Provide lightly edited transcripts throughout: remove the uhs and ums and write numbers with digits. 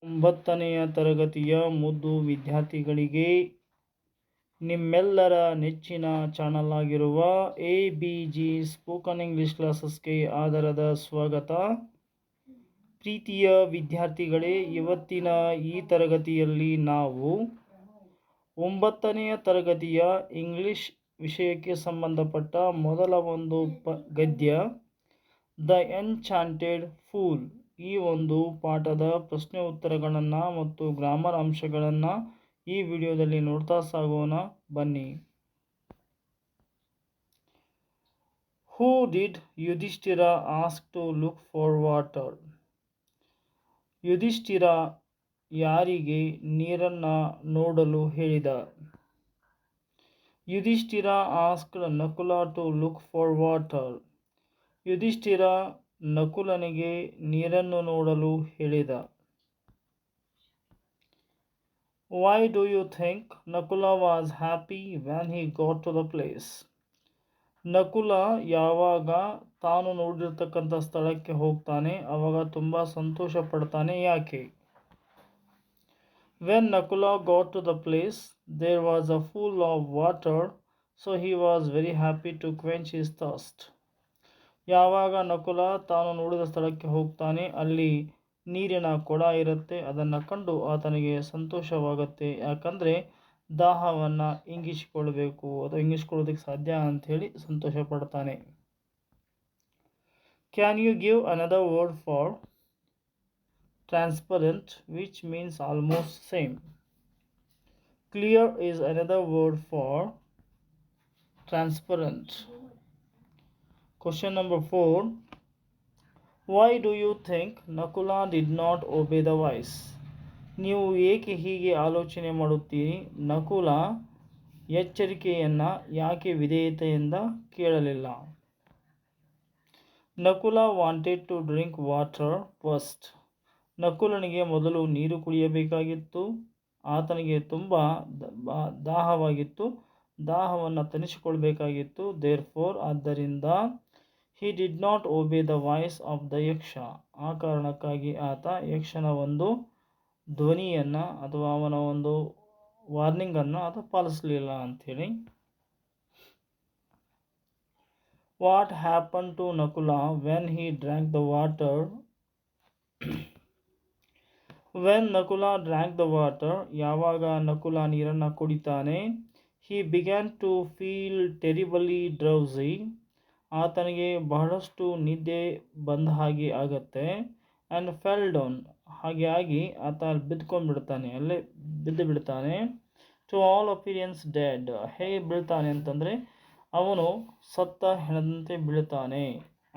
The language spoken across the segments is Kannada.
ಒಂಬತ್ತನೆಯ ತರಗತಿಯ ಮುದ್ದು ವಿದ್ಯಾರ್ಥಿಗಳಿಗೆ ನಿಮ್ಮೆಲ್ಲರ ನೆಚ್ಚಿನ ಚಾನಲ್ ಆಗಿರುವ ABG ಸ್ಪೋಕನ್ ಇಂಗ್ಲಿಷ್ ಕ್ಲಾಸಸ್ಗೆ ಆದರದ ಸ್ವಾಗತ. ಪ್ರೀತಿಯ ವಿದ್ಯಾರ್ಥಿಗಳೇ, ಇವತ್ತಿನ ಈ ತರಗತಿಯಲ್ಲಿ ನಾವು ಒಂಬತ್ತನೆಯ ತರಗತಿಯ ಇಂಗ್ಲಿಷ್ ವಿಷಯಕ್ಕೆ ಸಂಬಂಧಪಟ್ಟ ಮೊದಲ ಒಂದು ಗದ್ಯ ದ ಎನ್ಚಾಂಟೆಡ್ ಫೂಲ್ ಈ ಒಂದು ಪಾಠದ ಪ್ರಶ್ನೆ ಉತ್ತರಗಳನ್ನು ಮತ್ತು ಗ್ರಾಮರ್ ಅಂಶಗಳನ್ನು ಈ ವಿಡಿಯೋದಲ್ಲಿ ನೋಡ್ತಾ ಸಾಗೋಣ ಬನ್ನಿ. Who did Yudhishthira ask to look for water? Yudhishthira ಯಾರಿಗೆ ನೀರನ್ನು ನೋಡಲು ಹೇಳಿದ? Yudhishthira asked Nakula to look for water. Yudhishthira ನಕುಲನಿಗೆ ನೀರನ್ನು ನೋಡಲು ಹೇಳಿದ. Why do you think Nakula was happy when he got to the place? Nakula ಯಾವಾಗ ತಾನು ನೋಡಿರ್ತಕ್ಕಂಥ ಸ್ಥಳಕ್ಕೆ ಹೋಗ್ತಾನೆ ಆವಾಗ ತುಂಬ ಸಂತೋಷ ಪಡ್ತಾನೆ, ಯಾಕೆ? When Nakula got to the place, there was a pool of water, so he was very happy to quench his thirst. ಯಾವಾಗ ನಕುಲ ತಾನು ನೋಡಿದ ಸ್ಥಳಕ್ಕೆ ಹೋಗ್ತಾನೆ ಅಲ್ಲಿ ನೀರಿನ ಕೊಡ ಇರುತ್ತೆ, ಅದನ್ನು ಕಂಡು ಆತನಿಗೆ ಸಂತೋಷವಾಗುತ್ತೆ, ಯಾಕಂದರೆ ದಾಹವನ್ನು ಇಂಗಿಸಿಕೊಳ್ಬೇಕು ಅಥವಾ ಇಂಗಿಸ್ಕೊಳ್ಳೋದಕ್ಕೆ ಸಾಧ್ಯ ಅಂಥೇಳಿ ಸಂತೋಷ ಪಡ್ತಾನೆ. Can you give another word for transparent which means almost same? Clear is another word for transparent. Question number 4. Why do you think Nakula did not obey the voice? ನೀವು ಏಕೆ ಹೀಗೆ ಆಲೋಚನೆ ಮಾಡುತ್ತೀರಿ? ನಕುಲ ಎಚ್ಚರಿಕೆಯನ್ನು ಯಾಕೆ ವಿಧೇಯತೆಯಿಂದ ಕೇಳಲಿಲ್ಲ? Nakula wanted to drink water first. ನಕುಲನಿಗೆ ಮೊದಲು ನೀರು ಕುಡಿಯಬೇಕಾಗಿತ್ತು, ಆತನಿಗೆ ತುಂಬ ದಾಹವಾಗಿತ್ತು, ದಾಹವನ್ನು ತಣಿಸಿಕೊಳ್ಬೇಕಾಗಿತ್ತು. ದೇರ್ಫೋರ್ ಆದ್ದರಿಂದ he did not obey the voice of the yaksha. ಆ ಕಾರಣಕ್ಕಾಗಿ ಆತ ಯಕ್ಷನ ಒಂದು ಧ್ವನಿಯನ್ನು ಅಥವಾ ಅವನ ಒಂದು ವಾರ್ನಿಂಗನ್ನು ಆತ ಪಾಲಿಸಲಿಲ್ಲ ಅಂಥೇಳಿ. What happened to Nakula when he drank the water? When Nakula drank the water, ಯಾವಾಗ ನಕುಲ ನೀರನ್ನು ಕುಡಿತಾನೆ, he began to feel terribly drowsy. ಆತನಿಗೆ ಬಹಳಷ್ಟು ನಿದ್ದೆ ಬಂದ ಹಾಗೆ ಆಗತ್ತೆ. ಆ್ಯಂಡ್ ಫೆಲ್ ಡೌನ್, ಹಾಗೆ ಆಗಿ ಆತ ಬಿದ್ದುಕೊಂಡ್ಬಿಡ್ತಾನೆ, ಅಲ್ಲೇ ಬಿದ್ದು ಬಿಡ್ತಾನೆ. ಟು ಆಲ್ ಅಪಿಯರೆನ್ಸ್ ಡೆಡ್, ಹೇಗೆ ಬೀಳ್ತಾನೆ ಅಂತಂದರೆ ಅವನು ಸತ್ತ ಹೆಣದಂತೆ ಬೀಳ್ತಾನೆ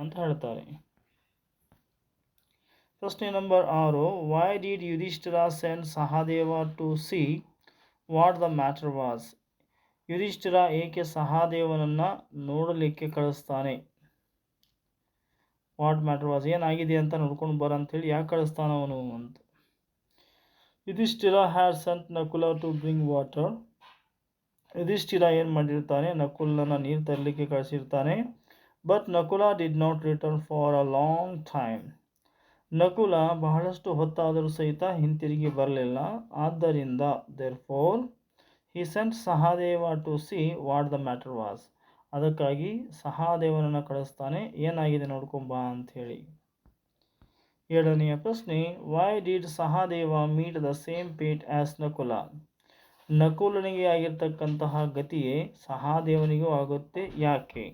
ಅಂತ ಹೇಳ್ತಾರೆ. ಪ್ರಶ್ನೆ number 6. Why did Yudhishthira send Sahadeva to see what the matter was? Yudhishthira ಏಕೆ ಸಹದೇವನನ್ನು ನೋಡಲಿಕ್ಕೆ ಕಳಿಸ್ತಾನೆ? ವಾಟ್ ಮ್ಯಾಟರ್ ವಾಸ್, ಏನಾಗಿದೆ ಅಂತ ನೋಡ್ಕೊಂಡು ಬರ ಅಂಥೇಳಿ ಯಾಕೆ ಕಳಿಸ್ತಾನ ಅವನು ಅಂತ. Yudhishthira had sent Nakula to bring water. Yudhishthira ಏನು ಮಾಡಿರ್ತಾನೆ, ನಕುಲನ ನೀರು ತರಲಿಕ್ಕೆ ಕಳಿಸಿರ್ತಾನೆ. But Nakula did not return for a long time. Nakula ಬಹಳಷ್ಟು ಹೊತ್ತಾದರೂ ಸಹಿತ ಹಿಂತಿರುಗಿ ಬರಲಿಲ್ಲ. ಆದ್ದರಿಂದ therefore he sent Sahadeva to see what the matter was. ಅದಕ್ಕಾಗಿ ಸಹದೇವನನ್ನು ಕಳಿಸ್ತಾನೆ, ಏನಾಗಿದೆ ನೋಡ್ಕೊಂಬ ಅಂಥೇಳಿ. 7ನೆಯ ಪ್ರಶ್ನೆ. Why did Sahadeva meet the same fate as Nakula? ನಕುಲನಿಗೆ ಆಗಿರ್ತಕ್ಕಂತಹ ಗತಿಯೇ ಸಹದೇವನಿಗೂ ಆಗುತ್ತೆ, ಯಾಕೆ?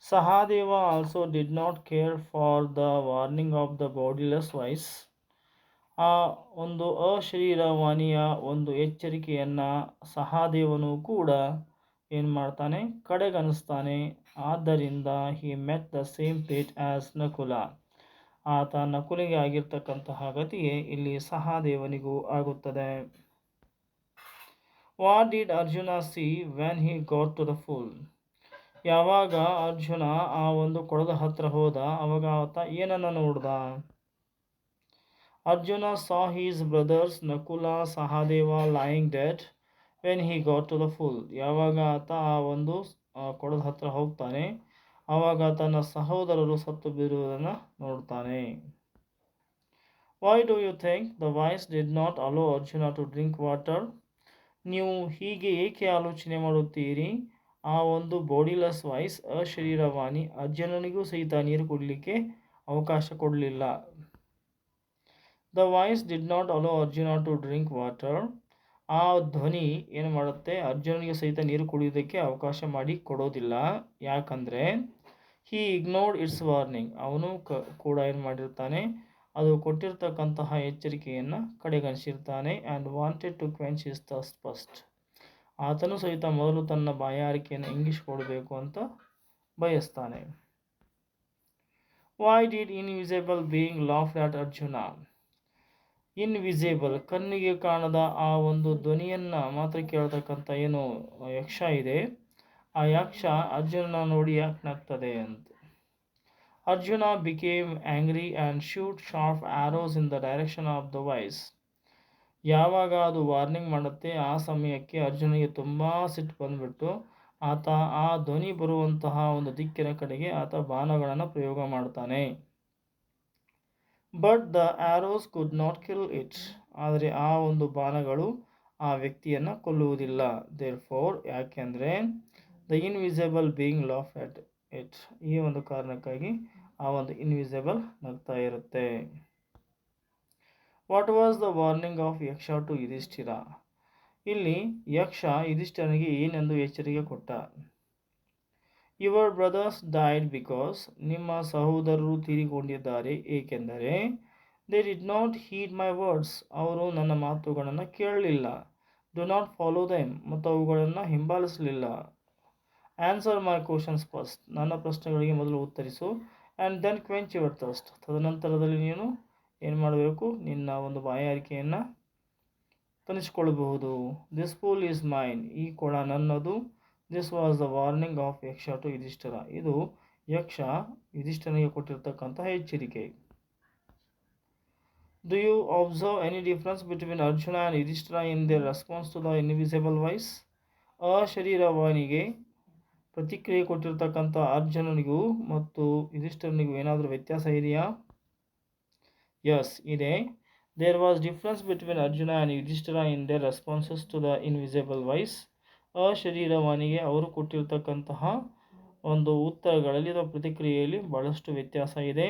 Sahadeva also did not care for the warning of the bodiless voice. ಆ ಒಂದು ಅಶರೀರವಾಣಿಯ ಒಂದು ಎಚ್ಚರಿಕೆಯನ್ನು ಸಹದೇವನು ಕೂಡ ಏನು ಮಾಡ್ತಾನೆ, ಕಡೆಗಣಿಸ್ತಾನೆ. ಆದ್ದರಿಂದ he met the same fate as Nakula. ಆತ ನಕುಲಿಗೆ ಆಗಿರ್ತಕ್ಕಂತಹ ಗತಿಯೇ ಇಲ್ಲಿ ಸಹದೇವನಿಗೂ ಆಗುತ್ತದೆ. What did Arjuna see when he got to the pool? ಯಾವಾಗ ಅರ್ಜುನ ಆ ಒಂದು ಕೊಳದ ಹತ್ರ ಹೋದ ಆವಾಗ ಆತ ಏನನ್ನು ನೋಡ್ದ? Arjuna saw his brothers Nakula Sahadeva lying dead when he got to the pool. ಯಾವಾಗ ಆತ ಆ ಒಂದು ಕೊಳದ ಹತ್ರ ಹೋಗ್ತಾನೆ ಆವಾಗ ತನ್ನ ಸಹೋದರರು ಸತ್ತು ಬೀರುವುದನ್ನು ನೋಡ್ತಾನೆ. Why do you think the voice did not allow Arjuna to drink water? ನೀವು ಹೀಗೆ ಏಕೆ ಆಲೋಚನೆ ಮಾಡುತ್ತೀರಿ? ಆ ಒಂದು ಬಾಡಿಲೆಸ್ ವಾಯ್ಸ್ ಅಶರೀರವಾಣಿ ಅರ್ಜುನನಿಗೂ ಸಹಿತ ನೀರು ಕುಡಲಿಕ್ಕೆ ಅವಕಾಶ ಕೊಡಲಿಲ್ಲ. The voice did not allow Arjuna to drink water. ಆ ಧ್ವನಿ ಏನು ಮಾಡುತ್ತೆ, ಅರ್ಜುನನಿಗೆ ಸಹಿತ ನೀರು ಕುಡಿಯೋದಕ್ಕೆ ಅವಕಾಶ ಮಾಡಿ ಕೊಡೋದಿಲ್ಲ. ಯಾಕಂದರೆ ಹಿ ಇಗ್ನೋರ್ಡ್ ಇಟ್ಸ್ ವಾರ್ನಿಂಗ್. ಅವನು ಕೂಡ ಏನು ಮಾಡಿರ್ತಾನೆ, ಅದು ಕೊಟ್ಟಿರ್ತಕ್ಕಂತಹ ಎಚ್ಚರಿಕೆಯನ್ನು ಕಡೆಗಣಿಸಿರ್ತಾನೆ. And wanted to quench his thirst first. ಆತನು ಸಹಿತ ಮೊದಲು ತನ್ನ ಬಾಯಾರಿಕೆಯನ್ನು ಇಂಗಿಸಿಕೊಡಬೇಕು ಅಂತ ಬಯಸ್ತಾನೆ. Why did invisible being laugh at Arjuna? Invisible, ಕಣ್ಣಿಗೆ ಕಾಣದ ಆ ಒಂದು ಧ್ವನಿಯನ್ನು ಮಾತ್ರ ಕೇಳ್ತಕ್ಕಂಥ ಏನು ಯಕ್ಷ ಇದೆ, ಆ ಯಕ್ಷ ಅರ್ಜುನನ ನೋಡಿ ಯಾಕೆ ನಗ್ತದೆ ಅಂತ. Arjuna became angry and shoot sharp arrows in the direction of the voice. ಯಾವಾಗ ಅದು ವಾರ್ನಿಂಗ್ ಮಾಡುತ್ತೆ ಆ ಸಮಯಕ್ಕೆ ಅರ್ಜುನಿಗೆ ತುಂಬ ಸಿಟ್ಟು ಬಂದುಬಿಟ್ಟು ಆತ ಆ ಧ್ವನಿ ಬರುವಂತಹ ಒಂದು ದಿಕ್ಕಿನ ಕಡೆಗೆ ಆತ ಬಾಣಗಳನ್ನು ಪ್ರಯೋಗ ಮಾಡ್ತಾನೆ. But the arrows could not kill it. ಆದರೆ ಆ ಒಂದು ಬಾಣಗಳು ಆ ವ್ಯಕ್ತಿಯನ್ನು ಕೊಲ್ಲುವುದಿಲ್ಲ. ದೇರ್ ಫೋರ್, ಯಾಕೆಂದರೆ the invisible being laugh at it. ಈ ಒಂದು ಕಾರಣಕ್ಕಾಗಿ ಆ ಒಂದು ಇನ್ವಿಸಿಬಲ್ ನಗ್ತಾ ಇರುತ್ತೆ. What was the warning of Yaksha to Yudhishthira? ಇಲ್ಲಿ ಯಕ್ಷ ಯುಧಿಷ್ಠಿರನಿಗೆ ಏನೆಂದು ಎಚ್ಚರಿಕೆ ಕೊಟ್ಟ? Your brothers died because. ನಿಮ್ಮ ಸಹೋದರರು ತೀರಿಕೊಂಡಿದ್ದಾರೆ ಏಕೆಂದರೆ they did not heed my words. ಅವರು ನನ್ನ ಮಾತುಗಳನ್ನು ಕೇಳಲಿಲ್ಲ. ಡು ನಾಟ್ ಫಾಲೋ ದೆಮ್, ಮತ್ತು ಅವುಗಳನ್ನು ಹಿಂಬಾಲಿಸಲಿಲ್ಲ. Answer my questions first. ನನ್ನ ಪ್ರಶ್ನೆಗಳಿಗೆ ಮೊದಲು ಉತ್ತರಿಸು. And then quench your thirst. ತದನಂತರದಲ್ಲಿ ನೀನು ಏನು ಮಾಡಬೇಕು, ನಿನ್ನ ಒಂದು ಬಾಯಾರಿಕೆಯನ್ನು ತಣಿಸಿಕೊಳ್ಳಬಹುದು. This pool is mine. ಈ ಕೊಳ ನನ್ನದು. This was the warning of Yaksha to Yudhishthira. ಇದು ಯಕ್ಷ ಯುಧಿಷ್ಠಿರನಿಗೆ ಕೊಟ್ಟಿರ್ತಕ್ಕಂತಹ ಎಚ್ಚರಿಕೆ. Do you observe any difference between Arjuna and Yudhishthira in their response to the invisible voice? ಅಶರೀರವಾಣಿಗೆ ಪ್ರತಿಕ್ರಿಯೆ ಕೊಟ್ಟಿರ್ತಕ್ಕಂಥ ಅರ್ಜುನನಿಗೂ ಮತ್ತು ಯುಧಿಷ್ಠಿರನಿಗೂ ಏನಾದರೂ ವ್ಯತ್ಯಾಸ ಇದೆಯಾ? ಯಸ್, ಇದೆ. There was difference between Arjuna and Yudhishthira in their responses to the invisible voice. ಅಶರೀರವಾಣಿಗೆ ಅವರು ಕೊಟ್ಟಿರ್ತಕ್ಕಂತಹ ಒಂದು ಉತ್ತರಗಳಲ್ಲಿ ಅಥವಾ ಪ್ರತಿಕ್ರಿಯೆಯಲ್ಲಿ ಭಾಳಷ್ಟು ವ್ಯತ್ಯಾಸ ಇದೆ.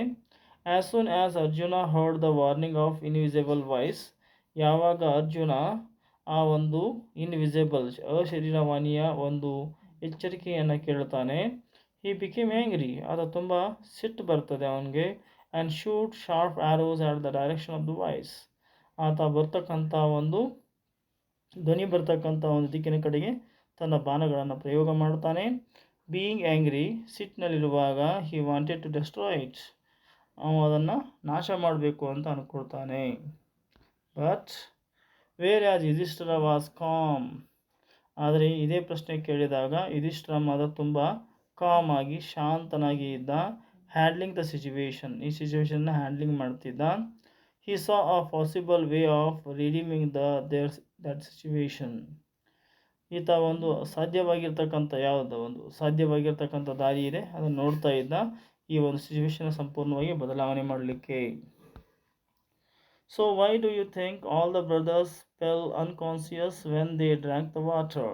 As soon as Arjuna heard the warning of invisible voice. ಯಾವಾಗ ಅರ್ಜುನ ಆ ಒಂದು ಇನ್ವಿಸಿಬಲ್ ಅಶರೀರವಾಣಿಯ ಒಂದು ಎಚ್ಚರಿಕೆಯನ್ನು ಕೇಳ್ತಾನೆ, ಹಿ ಬಿಕೇಮ್ ಆ್ಯಂಗ್ರಿ. ಆತ ತುಂಬ ಸಿಟ್ಟು ಬರ್ತದೆ ಅವನಿಗೆ. And shoot sharp arrows at the direction of the voice. ಆತ ಬರ್ತಕ್ಕಂಥ ಒಂದು ಧ್ವನಿ ಬರ್ತಕ್ಕಂಥ ಒಂದು ದಿಕ್ಕಿನ ಕಡೆಗೆ ತನ್ನ ಬಾಣಗಳನ್ನು ಪ್ರಯೋಗ ಮಾಡ್ತಾನೆ. ಬೀಯಿಂಗ್ ಆ್ಯಂಗ್ರಿ, ಸಿಟ್ಟಿನಲ್ಲಿರುವಾಗ he wanted to destroy it. ಅವನು ಅದನ್ನು ನಾಶ ಮಾಡಬೇಕು ಅಂತ ಅಂದ್ಕೊಳ್ತಾನೆ. But whereas Yudhishthira was calm. ಆದರೆ ಇದೇ ಪ್ರಶ್ನೆ ಕೇಳಿದಾಗ ಯುಧಿಷ್ಠಿರ ಮಾತ್ರ ತುಂಬ ಕಾಮ್ ಆಗಿ ಶಾಂತನಾಗಿ ಇದ್ದ. ಹ್ಯಾಂಡ್ಲಿಂಗ್ ದ ಸಿಚುವೇಶನ್, ಈ ಸಿಚುವೇಶನ್ನ ಹ್ಯಾಂಡ್ಲಿಂಗ್ ಮಾಡ್ತಿದ್ದ. He saw a possible way of redeeming that situation. ಈತ ಒಂದು ಸಾಧ್ಯವಾಗಿರ್ತಕ್ಕಂಥ ದಾರಿ ಇದೆ, ಅದನ್ನು ನೋಡ್ತಾ ಇದ್ದ ಈ ಒಂದು ಸಿಚುವೇಶನ್ ಸಂಪೂರ್ಣವಾಗಿ ಬದಲಾವಣೆ ಮಾಡಲಿಕ್ಕೆ. So why do you think all the brothers fell unconscious when they drank the water?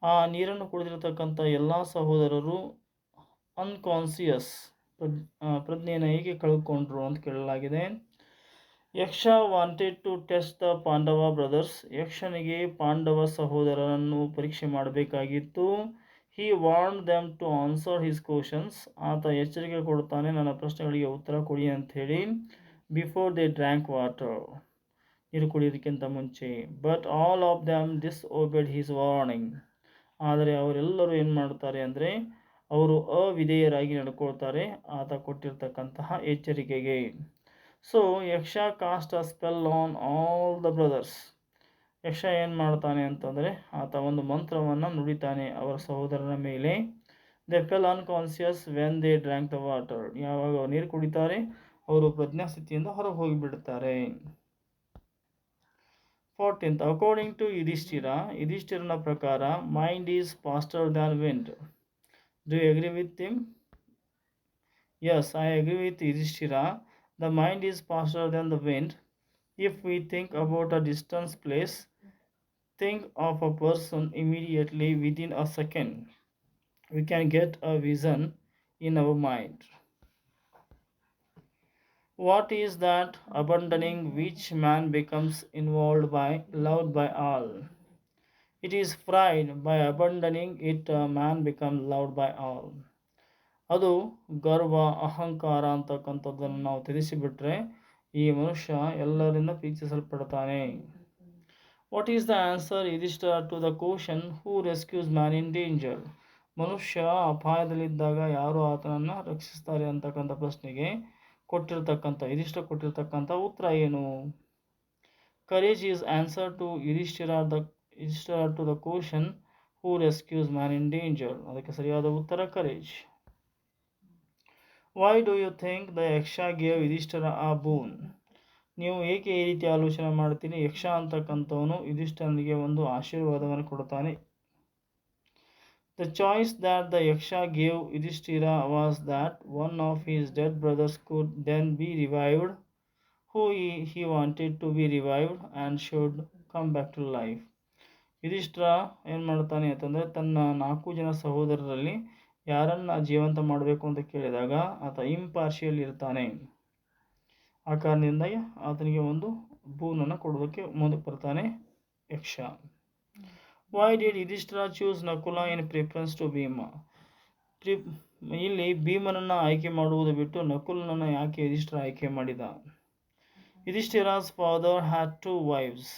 ಆ ನೀರನ್ನು ಕುಡಿದಿರತಕ್ಕಂಥ ಎಲ್ಲ ಸಹೋದರರು ಅನ್ಕಾನ್ಸಿಯಸ್, ಪ್ರಜ್ಞೆಯನ್ನು ಹೇಗೆ ಕಳ್ಕೊಂಡ್ರು ಅಂತ ಕೇಳಲಾಗಿದೆ. Yaksha wanted to test the Pandava brothers. ಯಕ್ಷನಿಗೆ ಪಾಂಡವ ಸಹೋದರರನ್ನು ಪರೀಕ್ಷೆ ಮಾಡಬೇಕಾಗಿತ್ತು. He want them to answer his questions. ಆತ ಎಚ್ಚರಿಕೆ ಕೊಡ್ತಾನೆ, ನನ್ನ ಪ್ರಶ್ನೆಗಳಿಗೆ ಉತ್ತರ ಕೊಡಿ ಅಂಥೇಳಿ. ಬಿಫೋರ್ ದೇ ಡ್ರ್ಯಾಂಕ್ ವಾಟರ್, ನೀರು ಕುಡಿಯೋದಕ್ಕಿಂತ ಮುಂಚೆ. But all of them disobeyed his warning. ಆದರೆ ಅವರೆಲ್ಲರೂ ಏನು ಮಾಡ್ತಾರೆ ಅಂದರೆ ಅವರು ಅವಿಧೇಯರಾಗಿ ನಡ್ಕೊಳ್ತಾರೆ ಆತ ಕೊಟ್ಟಿರ್ತಕ್ಕಂತಹ ಎಚ್ಚರಿಕೆಗೆ. So Yaksha cast a spell on all the brothers. Yaksha ಏನು ಮಾಡ್ತಾನೆ ಅಂತಂದರೆ ಆತ ಒಂದು ಮಂತ್ರವನ್ನು ನುಡಿತಾನೆ ಅವರ ಸಹೋದರನ ಮೇಲೆ. They fell unconscious when they drank the water. ಯಾವಾಗ ಅವರು ನೀರು ಕುಡಿತಾರೆ ಅವರು ಪ್ರಜ್ಞಾಸ್ಥಿತಿಯಿಂದ ಹೊರಗೆ ಹೋಗಿಬಿಡ್ತಾರೆ. 14th, ಅಕಾರ್ಡಿಂಗ್ ಟು ಯುಧಿಷ್ಠಿರನ ಪ್ರಕಾರ mind is faster than wind. Do you agree with him? Yes, I agree with Yudhishthira The mind is faster than the wind. If we think about a distant place, think of a person immediately within a second. We can get a vision in our mind. What is that abandoning which man becomes involved by, loved by all? It is pride. By abandoning it, man becomes loved by all. ಅದು ಗರ್ವ ಅಹಂಕಾರ ಅಂತಕ್ಕಂಥದ್ದನ್ನು ನಾವು ತಿಳಿಸಿಬಿಟ್ರೆ ಈ ಮನುಷ್ಯ ಎಲ್ಲರಿಂದ ಪ್ರೀತಿಸಲ್ಪಡ್ತಾನೆ. ವಾಟ್ ಈಸ್ ದ ಆನ್ಸರ್ ಇದಿಷ್ಟ to the question who rescues man in danger? ಮನುಷ್ಯ ಅಪಾಯದಲ್ಲಿದ್ದಾಗ ಯಾರು ಆತನನ್ನು ರಕ್ಷಿಸ್ತಾರೆ ಅಂತಕ್ಕಂಥ ಪ್ರಶ್ನೆಗೆ ಇದಿಷ್ಟ ಕೊಟ್ಟಿರ್ತಕ್ಕಂಥ ಉತ್ತರ ಏನು? ಕರೇಜ್ ಈಸ್ ಆನ್ಸರ್ ಟು ಇದಿಷ್ಟ to the question who rescues man in danger. ಅದಕ್ಕೆ ಸರಿಯಾದ ಉತ್ತರ courage. Why do you think the ಯಕ್ಷ ಗೇವ್ ಯುಧಿಷ್ಠಿರ ಆ ಬೂನ್? ನೀವು ಏಕೆ ಈ ರೀತಿ ಆಲೋಚನೆ ಮಾಡ್ತೀನಿ? ಯಕ್ಷ ಅಂತಕ್ಕಂಥವನು ಯುಧಿಷ್ಠನಿಗೆ ಒಂದು ಆಶೀರ್ವಾದವನ್ನು ಕೊಡ್ತಾನೆ. ದ ಚಾಯ್ಸ್ ದ್ಯಾಟ್ ದ ಯಕ್ಷ gave Yudhishthira was that one of his dead brothers could then be revived, who he wanted to be revived and should come back to life. Yudhishthira ಏನು ಮಾಡ್ತಾನೆ ಅಂತಂದರೆ ತನ್ನ 4 ಜನ ಸಹೋದರರಲ್ಲಿ ಯಾರನ್ನ ಜೀವಂತ ಮಾಡಬೇಕು ಅಂತ ಕೇಳಿದಾಗ ಆತ ಇಂಪಾರ್ಷಿಯಲ್ ಇರ್ತಾನೆ. ಆ ಕಾರಣದಿಂದ ಆತನಿಗೆ ಒಂದು ಬೂನನ್ನು ಕೊಡೋದಕ್ಕೆ ಮುಂದಕ್ಕೆ ಬರ್ತಾನೆ ಯಕ್ಷ. Why did Yudhishthira choose Nakula in preference to Bhima? ಇಲ್ಲಿ ಭೀಮನನ್ನು ಆಯ್ಕೆ ಮಾಡುವುದು ಬಿಟ್ಟು ನಕುಲನನ್ನು ಯಾಕೆ ಯುಧಿಷ್ಠಿರ ಆಯ್ಕೆ ಮಾಡಿದ? Yudhishthira's father had 2 wives.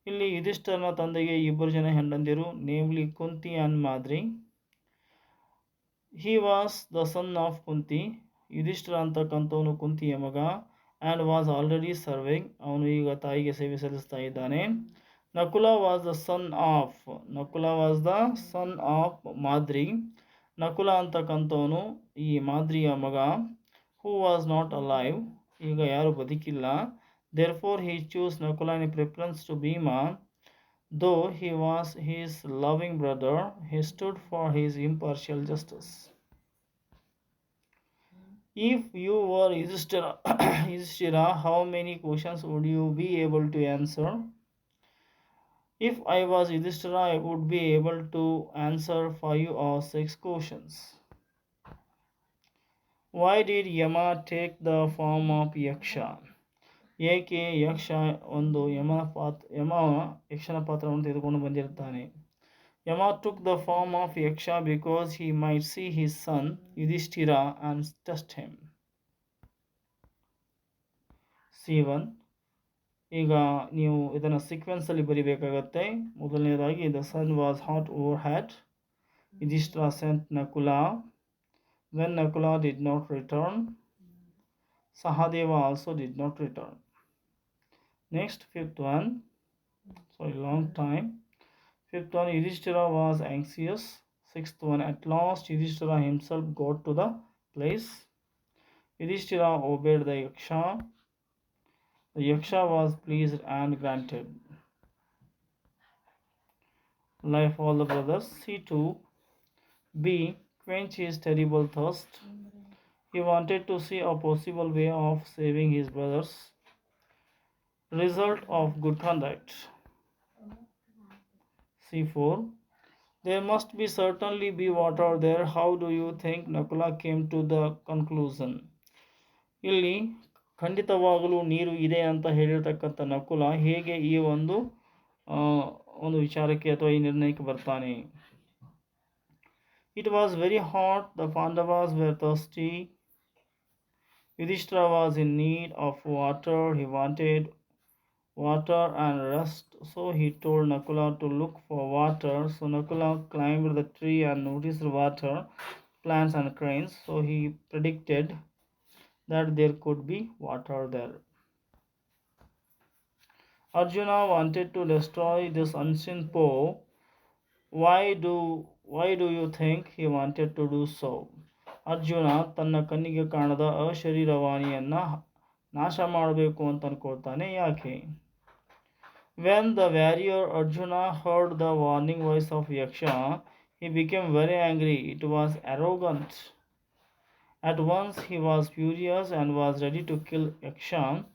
ಇಲ್ಲಿ ಯುಧಿಷ್ಠಿರನ ತಂದೆಗೆ 2 ಜನ ಹೆಂಡಂದಿರು, namely Kunti and Madri. He was the son of Kunti. Yudhishthira ಅಂತಕ್ಕಂಥವನು ಕುಂತಿಯ ಮಗ. And was already serving. ಅವನು ಈಗ ತಾಯಿಗೆ ಸೇವೆ ಸಲ್ಲಿಸ್ತಾ ಇದ್ದಾನೆ. Nakula was the son of Madri. Nakula ಅಂತಕ್ಕಂಥವನು ಈ ಮಾದ್ರಿಯ ಮಗ. Who was not alive. ಈಗ ಯಾರು ಬದುಕಿಲ್ಲ. Therefore he choose Nakula in preference to Bhima. Though he was his loving brother, he stood for his impartial justice. If you were Yudhishthira, how many questions would you be able to answer? If I was Yudhishthira, I would be able to answer 5 or 6 questions. Why did Yama take the form of Yaksha? ಏಕೆ ಯಕ್ಷ ಯಕ್ಷನ ಪಾತ್ರವನ್ನು ತೆಗೆದುಕೊಂಡು ಬಂದಿರ್ತಾನೆ? ಯಮ took the form of Yaksha because he might see his son Yudhishthira and test him. C1. ಈಗ ನೀವು ಇದನ್ನು ಸೀಕ್ವೆನ್ಸಲ್ಲಿ ಬರಿಬೇಕಾಗತ್ತೆ. ಮೊದಲನೇದಾಗಿ the sun was hot overhead. Yudhishthira sent Nakula. When Nakula did not return, Sahadeva also did not return. Next, 5th one. Long time. 5th one, Yudhishthira was anxious. 6th one, at last Yudhishthira himself got to the place. Yudhishthira obeyed the Yaksha. The Yaksha was pleased and granted. Life all the brothers. C2. B. Quench his terrible thirst. He wanted to see a possible way of saving his brothers. Result of good conduct. C4. There must be certainly be water there. How do you think Nakula came to the conclusion? ಇಲ್ಲಿ ಖಂಡಿತವಾಗಲೂ ನೀರು ಇದೆ ಅಂತ ಹೇಳಿರ್ತಕ್ಕಂಥ ನಕುಲ ಹೇಗೆ ಈ ಒಂದು ವಿಚಾರಕ್ಕೆ ಅಥವಾ ಈ ನಿರ್ಣಯಕ್ಕೆ ಬರ್ತಾನೆ? It was very hot. The Pandavas were thirsty. Yudhishthira was in need of water. He wanted water and rest. So he told Nakula to look for water. So Nakula climbed the tree and noticed water, plants and cranes. So he predicted that there could be water there. Arjuna wanted to destroy this unseen foe. Why do you think he wanted to do so? Arjuna ತನ್ನ ಕಣ್ಣಿಗೆ ಕಾಣದ ಅಶರೀರವಾಣಿಯನ್ನು ನಾಶ ಮಾಡಬೇಕು ಅಂತ ಅನ್ಕೊಳ್ತಾನೆ. ಯಾಕೆ? When the warrior Arjuna heard the warning voice of Yaksha, he became very angry. It was arrogant. At once he was furious and was ready to kill Yaksha.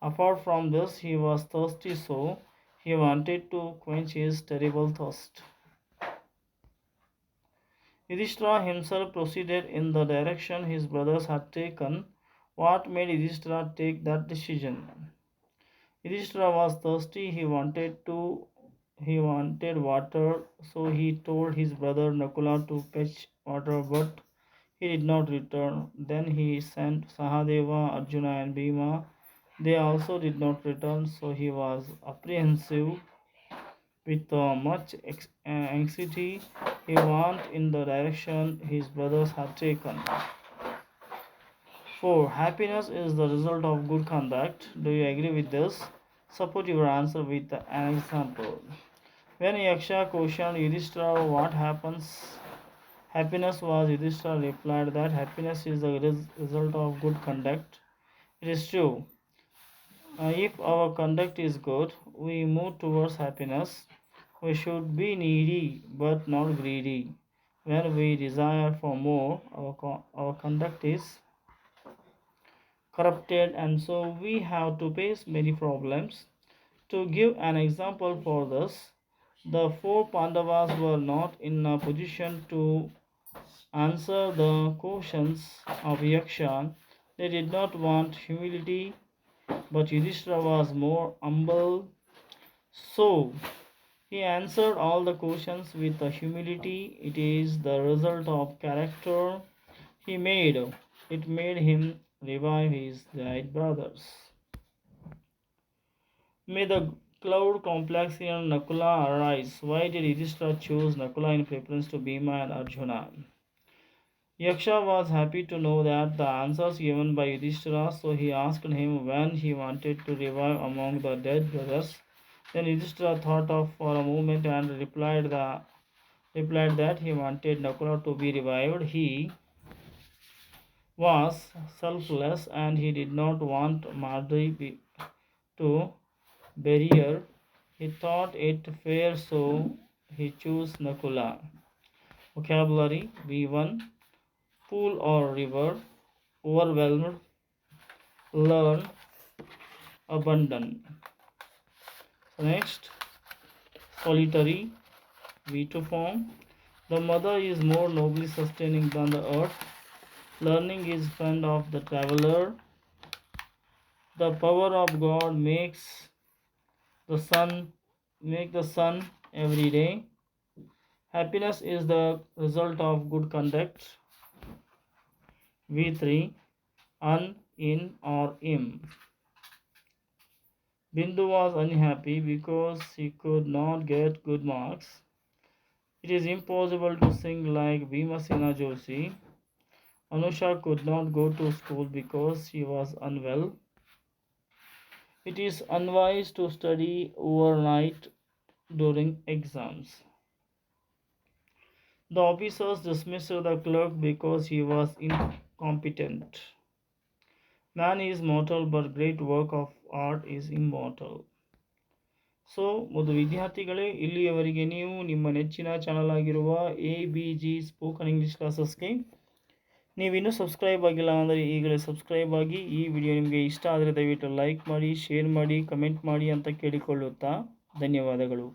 Apart from this, he was thirsty, so he wanted to quench his terrible thirst. Yudhishthira himself proceeded in the direction his brothers had taken. What made Yudhishthira take that decision? Yudhishthira was thirsty. He wanted water, so he told his brother Nakula to fetch water, but he did not return. Then he sent Sahadeva, Arjuna, and Bhima. They also did not return, so he was apprehensive. With much anxiety, he went in the direction his brothers had taken. 4. Happiness is the result of good conduct. Do you agree with this? Support your answer with an example. When Yaksha questioned Yudhishthira what happens, happiness was, Yudhishthira replied that happiness is the result of good conduct. It is true. If our conduct is good, we move towards happiness. We should be needy but not greedy. When we desire for more, our conduct is corrupted, and so we have to face many problems. To give an example for this, the four Pandavas were not in a position to answer the questions of Yaksha. They did not want humility, but Yudhishthira was more humble, so he answered all the questions with humility. It is the result of character he made. It made him revive his dead brothers. May the cloud complexion Nakula arise. Why did Yudhishthira choose Nakula in preference to Bhima and Arjuna? Yaksha was happy to know that the answers given by Yudhishthira, so he asked him when he wanted to revive among the dead brothers. Then Yudhishthira thought of for a moment and replied that he wanted Nakula to be revived. He was selfless and he did not want Madri to bury her. He thought it fair, so he chose Nakula. Vocabulary V1. Pool or river. Overwhelmed. Learn. Abundant. Next, solitary. V2 form. The mother is more nobly sustaining than the earth. Learning is friend of the traveler. The power of God the sun make the sun every day. Happiness is the result of good conduct. V3. Un, in, or im. Bindu was unhappy because he could not get good marks. It is impossible to sing like Bhimasena Joshi. Anusha could not go to school because she was unwell. It is unwise to study overnight during exams. The officers dismissed the clerk because he was incompetent. Man is mortal, but great work of art is immortal. So ಮೊದಲು ವಿದ್ಯಾರ್ಥಿಗಳೇ, ಇಲ್ಲಿಯವರೆಗೆ ನೀವು ನಿಮ್ಮ ನೆಚ್ಚಿನ ಚಾನಲ್ ಆಗಿರುವ ABG ಸ್ಪೋಕನ್ ಇಂಗ್ಲೀಷ್ ಕ್ಲಾಸಸ್ಗೆ ನೀವಿನ್ನೂ ಸಬ್ಸ್ಕ್ರೈಬ್ ಆಗಿಲ್ಲ ಅಂದರೆ ಈಗಲೇ ಸಬ್ಸ್ಕ್ರೈಬ್ ಆಗಿ. ಈ ವಿಡಿಯೋ ನಿಮಗೆ ಇಷ್ಟ ಆದರೆ ದಯವಿಟ್ಟು ಲೈಕ್ ಮಾಡಿ, ಶೇರ್ ಮಾಡಿ, ಕಮೆಂಟ್ ಮಾಡಿ ಅಂತ ಕೇಳಿಕೊಳ್ಳುತ್ತಾ ಧನ್ಯವಾದಗಳು.